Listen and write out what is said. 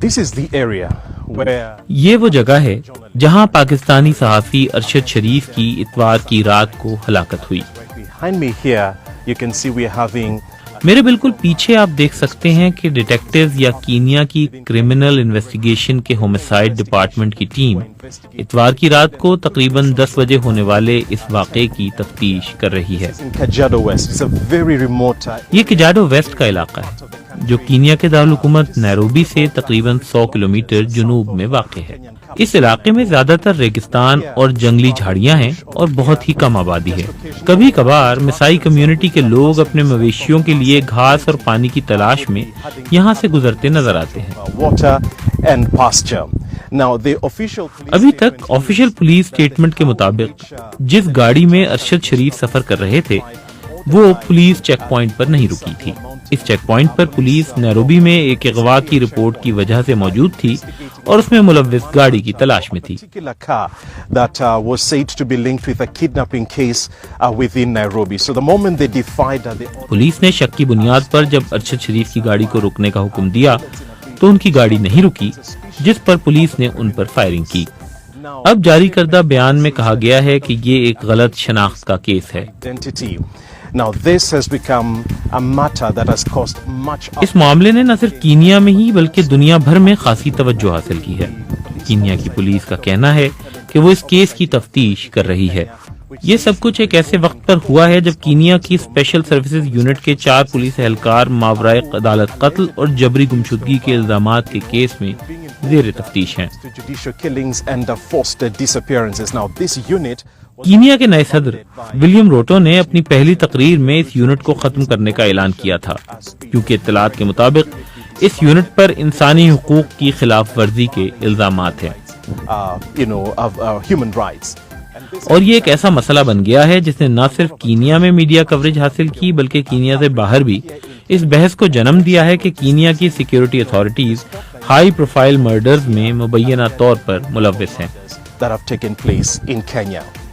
This is the area where یہ وہ جگہ ہے جہاں پاکستانی صحافی ارشد شریف کی اتوار کی رات کو ہلاکت ہوئی. behind me here you can see we are having میرے بالکل پیچھے آپ دیکھ سکتے ہیں کہ ڈیٹیکٹیوز یا کینیا کی کرمنل انویسٹیگیشن کے ہومسائیڈ ڈپارٹمنٹ کی ٹیم اتوار کی رات کو تقریباً 10 بجے ہونے والے اس واقعے کی تفتیش کر رہی ہے. in Kajiado West. It's a very remote یہ کجاڈو ویسٹ کا علاقہ ہے جو کینیا کے دارالحکومت نیروبی سے تقریباً 100 کلومیٹر جنوب میں واقع ہے. اس علاقے میں زیادہ تر ریگستان اور جنگلی جھاڑیاں ہیں اور بہت ہی کم آبادی ہے. کبھی کبھار مسائی کمیونٹی کے لوگ اپنے مویشیوں کے لیے گھاس اور پانی کی تلاش میں یہاں سے گزرتے نظر آتے ہیں. water and pasture. Now the official police ابھی تک آفیشیل پولیس سٹیٹمنٹ کے مطابق جس گاڑی میں ارشد شریف سفر کر رہے تھے وہ پولیس چیک پوائنٹ پر نہیں رکی تھی. اس چیک پوائنٹ پر پولیس نیروبی میں ایک اغوا کی رپورٹ کی وجہ سے موجود تھی اور اس میں ملوث گاڑی کی تلاش میں تھی. particular car that was said to be linked with a kidnapping case within Nairobi. So the moment they defied the police نے شک کی بنیاد پر جب ارشد شریف کی گاڑی کو روکنے کا حکم دیا تو ان کی گاڑی نہیں رکی جس پر پولیس نے ان پر فائرنگ کی. اب جاری کردہ بیان میں کہا گیا ہے کہ یہ ایک غلط شناخت کا کیس ہے. identity. Now this has become a matter that has caused much اس معاملے نے نہ صرف کینیا میں ہی بلکہ دنیا بھر میں خاصی توجہ حاصل کی ہے. کینیا کی پولیس کا کہنا ہے کہ وہ اس کیس کی تفتیش کر رہی ہے. یہ سب کچھ ایک ایسے وقت پر ہوا ہے جب کینیا کی اسپیشل سروسز یونٹ کے 4 پولیس اہلکار ماورائے عدالت قتل اور جبری گمشدگی کے الزامات کے کیس میں زیر تفتیش ہیں. judicial killings and forced disappearances. Now this unit Kenya کے نئے صدر ولیم روٹو نے اپنی پہلی تقریر میں اس یونٹ کو ختم کرنے کا اعلان کیا تھا کیونکہ اطلاعات کے مطابق اس یونٹ پر انسانی حقوق کی خلاف ورزی کے الزامات ہیں. of human rights. اور یہ ایک ایسا مسئلہ بن گیا ہے جس نے نہ صرف کینیا میں میڈیا کوریج حاصل کی بلکہ کینیا سے باہر بھی اس بحث کو جنم دیا ہے کہ کینیا کی security authorities high profile murders میں مبینہ طور پر ملوث ہیں. that have taken place in Kenya.